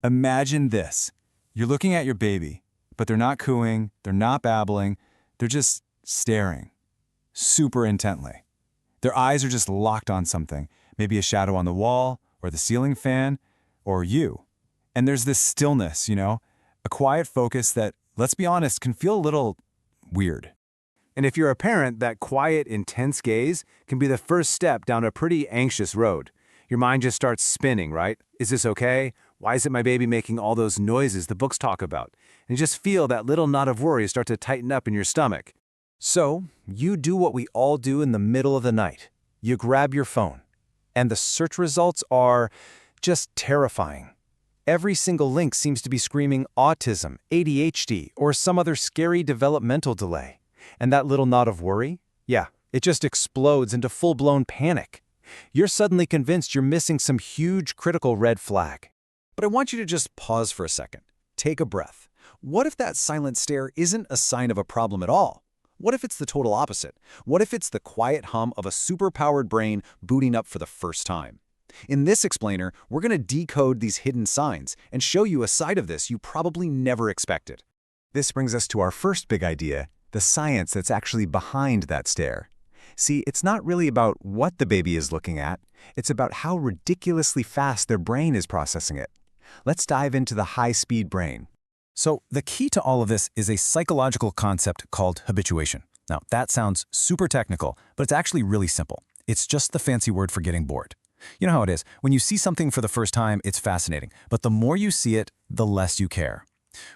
Imagine this. You're looking at your baby, but they're not cooing, they're not babbling, they're just staring, super intently. Their eyes are just locked on something, maybe a shadow on the wall, or the ceiling fan, or you. And there's this stillness, a quiet focus that, let's be honest, can feel a little weird. And if you're a parent, that quiet, intense gaze can be the first step down a pretty anxious road. Your mind just starts spinning, right? Is this okay? Why isn't my baby making all those noises the books talk about? And you just feel that little knot of worry start to tighten up in your stomach. So, you do what we all do in the middle of the night. You grab your phone. And the search results are just terrifying. Every single link seems to be screaming autism, ADHD, or some other scary developmental delay. And that little knot of worry? Yeah, it just explodes into full-blown panic. You're suddenly convinced you're missing some huge critical red flag. But I want you to just pause for a second. Take a breath. What if that silent stare isn't a sign of a problem at all? What if it's the total opposite? What if it's the quiet hum of a superpowered brain booting up for the first time? In this explainer, we're going to decode these hidden signs and show you a side of this you probably never expected. This brings us to our first big idea, the science that's actually behind that stare. See, it's not really about what the baby is looking at, it's about how ridiculously fast their brain is processing it. Let's dive into the high-speed brain. So, the key to all of this is a psychological concept called habituation. Now, that sounds super technical, but it's actually really simple. It's just the fancy word for getting bored. You know how it is. When you see something for the first time, it's fascinating, but the more you see it, the less you care.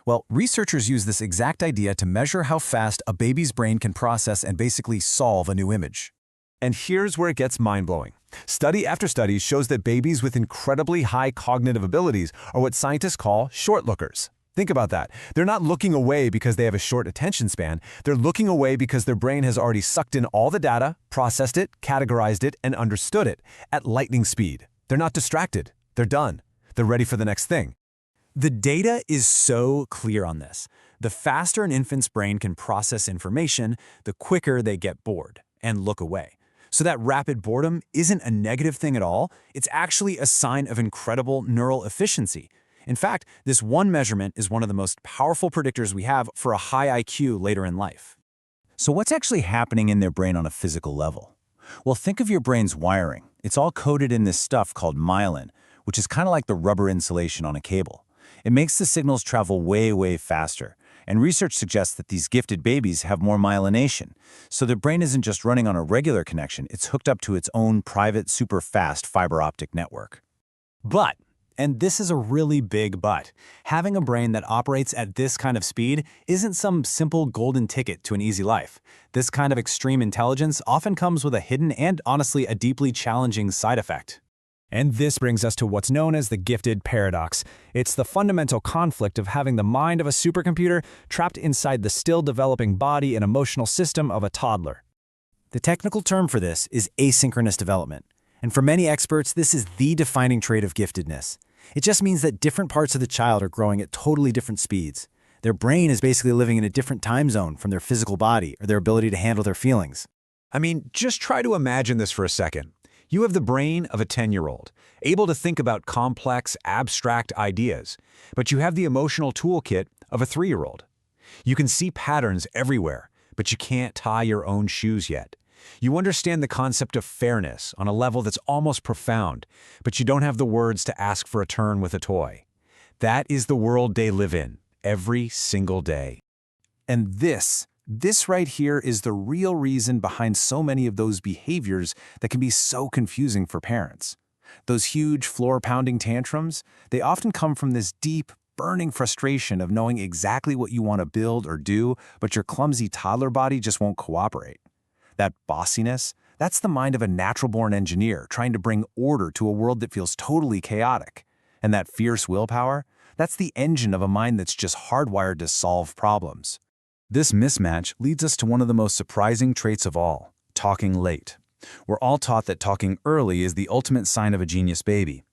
Well, researchers use this exact idea to measure how fast a baby's brain can process and basically solve a new image. And here's where it gets mind-blowing. Study after study shows that babies with incredibly high cognitive abilities are what scientists call short-lookers. Think about that. They're not looking away because they have a short attention span. They're looking away because their brain has already sucked in all the data, processed it, categorized it, and understood it at lightning speed. They're not distracted. They're done. They're ready for the next thing. The data is so clear on this. The faster an infant's brain can process information, the quicker they get bored and look away. So that rapid boredom isn't a negative thing at all. It's actually a sign of incredible neural efficiency. In fact, this one measurement is one of the most powerful predictors we have for a high IQ later in life. So what's actually happening in their brain on a physical level? Well, think of your brain's wiring. It's all coded in this stuff called myelin, which is kind of like the rubber insulation on a cable. It makes the signals travel way, way faster. And research suggests that these gifted babies have more myelination. So their brain isn't just running on a regular connection, it's hooked up to its own private, super fast fiber optic network. But, and this is a really big but, having a brain that operates at this kind of speed isn't some simple golden ticket to an easy life. This kind of extreme intelligence often comes with a hidden and, honestly, a deeply challenging side effect. And this brings us to what's known as the gifted paradox. It's the fundamental conflict of having the mind of a supercomputer trapped inside the still developing body and emotional system of a toddler. The technical term for this is asynchronous development. And for many experts, this is the defining trait of giftedness. It just means that different parts of the child are growing at totally different speeds. Their brain is basically living in a different time zone from their physical body or their ability to handle their feelings. I mean, just try to imagine this for a second. You have the brain of a 10-year-old, able to think about complex, abstract ideas, but you have the emotional toolkit of a 3-year-old. You can see patterns everywhere, but you can't tie your own shoes yet. You understand the concept of fairness on a level that's almost profound, but you don't have the words to ask for a turn with a toy. That is the world they live in, every single day. And this right here is the real reason behind so many of those behaviors that can be so confusing for parents. Those huge floor-pounding tantrums, they often come from this deep, burning frustration of knowing exactly what you want to build or do, but your clumsy toddler body just won't cooperate. That bossiness, that's the mind of a natural-born engineer trying to bring order to a world that feels totally chaotic. And that fierce willpower, that's the engine of a mind that's just hardwired to solve problems. This mismatch leads us to one of the most surprising traits of all, talking late. We're all taught that talking early is the ultimate sign of a genius baby.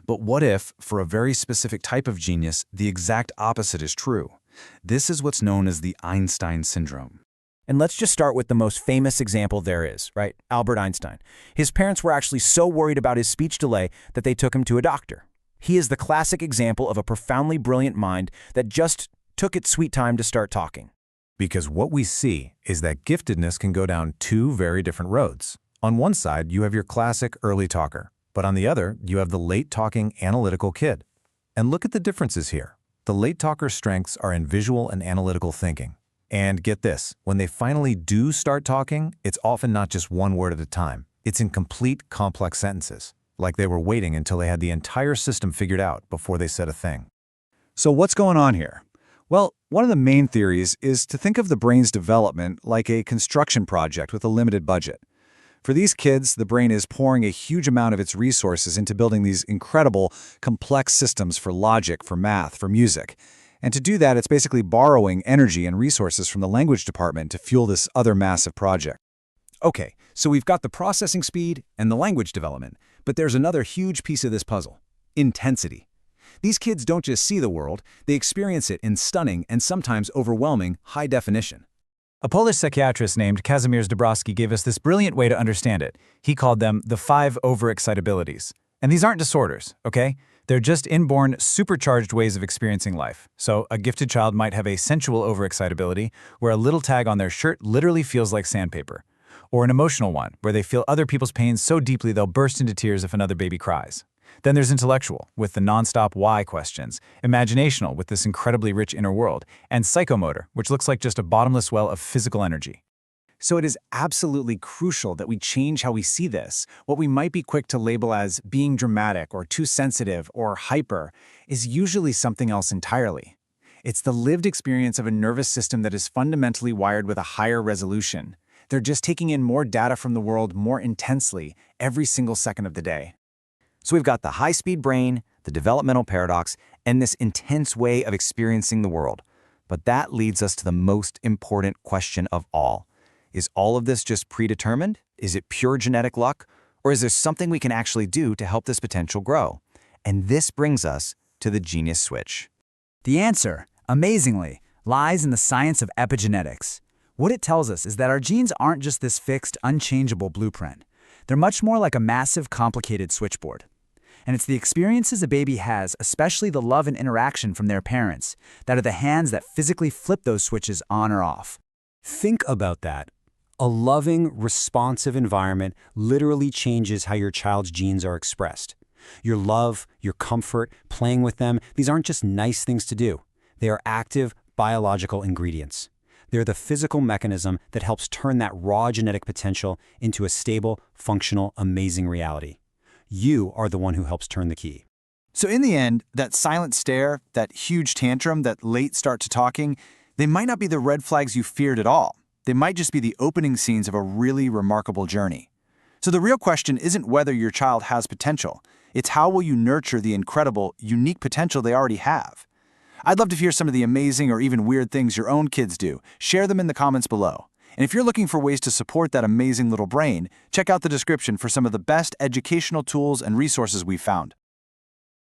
But what if, for a very specific type of genius, the exact opposite is true? This is what's known as the Einstein syndrome. And let's just start with the most famous example there is, right? Albert Einstein. His parents were actually so worried about his speech delay that they took him to a doctor. He is the classic example of a profoundly brilliant mind that just took its sweet time to start talking. Because what we see is that giftedness can go down two very different roads. On one side, you have your classic early talker, but on the other, you have the late-talking analytical kid. And look at the differences here. The late talker's strengths are in visual and analytical thinking. And get this, when they finally do start talking, it's often not just one word at a time. It's in complete, complex sentences, like they were waiting until they had the entire system figured out before they said a thing. So what's going on here? Well, one of the main theories is to think of the brain's development like a construction project with a limited budget. For these kids, the brain is pouring a huge amount of its resources into building these incredible, complex systems for logic, for math, for music. And to do that, it's basically borrowing energy and resources from the language department to fuel this other massive project. Okay, so we've got the processing speed and the language development, but there's another huge piece of this puzzle: intensity. These kids don't just see the world, they experience it in stunning and sometimes overwhelming high definition. A Polish psychiatrist named Kazimierz Dabrowski gave us this brilliant way to understand it. He called them the 5 overexcitabilities. And these aren't disorders, okay? They're just inborn, supercharged ways of experiencing life. So a gifted child might have a sensual overexcitability, where a little tag on their shirt literally feels like sandpaper. Or an emotional one, where they feel other people's pain so deeply they'll burst into tears if another baby cries. Then there's intellectual, with the nonstop why questions, imaginational, with this incredibly rich inner world, and psychomotor, which looks like just a bottomless well of physical energy. So it is absolutely crucial that we change how we see this. What we might be quick to label as being dramatic or too sensitive or hyper is usually something else entirely. It's the lived experience of a nervous system that is fundamentally wired with a higher resolution. They're just taking in more data from the world more intensely every single second of the day. So we've got the high-speed brain, the developmental paradox, and this intense way of experiencing the world. But that leads us to the most important question of all. Is all of this just predetermined? Is it pure genetic luck? Or is there something we can actually do to help this potential grow? And this brings us to the genius switch. The answer, amazingly, lies in the science of epigenetics. What it tells us is that our genes aren't just this fixed, unchangeable blueprint. They're much more like a massive, complicated switchboard. And it's the experiences a baby has, especially the love and interaction from their parents, that are the hands that physically flip those switches on or off. Think about that. A loving, responsive environment literally changes how your child's genes are expressed. Your love, your comfort, playing with them, these aren't just nice things to do. They are active, biological ingredients. They're the physical mechanism that helps turn that raw genetic potential into a stable, functional, amazing reality. You are the one who helps turn the key. So in the end, that silent stare, that huge tantrum, that late start to talking, they might not be the red flags you feared at all. They might just be the opening scenes of a really remarkable journey. So the real question isn't whether your child has potential. It's how will you nurture the incredible, unique potential they already have. I'd love to hear some of the amazing or even weird things your own kids do. Share them in the comments below. And if you're looking for ways to support that amazing little brain, check out the description for some of the best educational tools and resources we've found.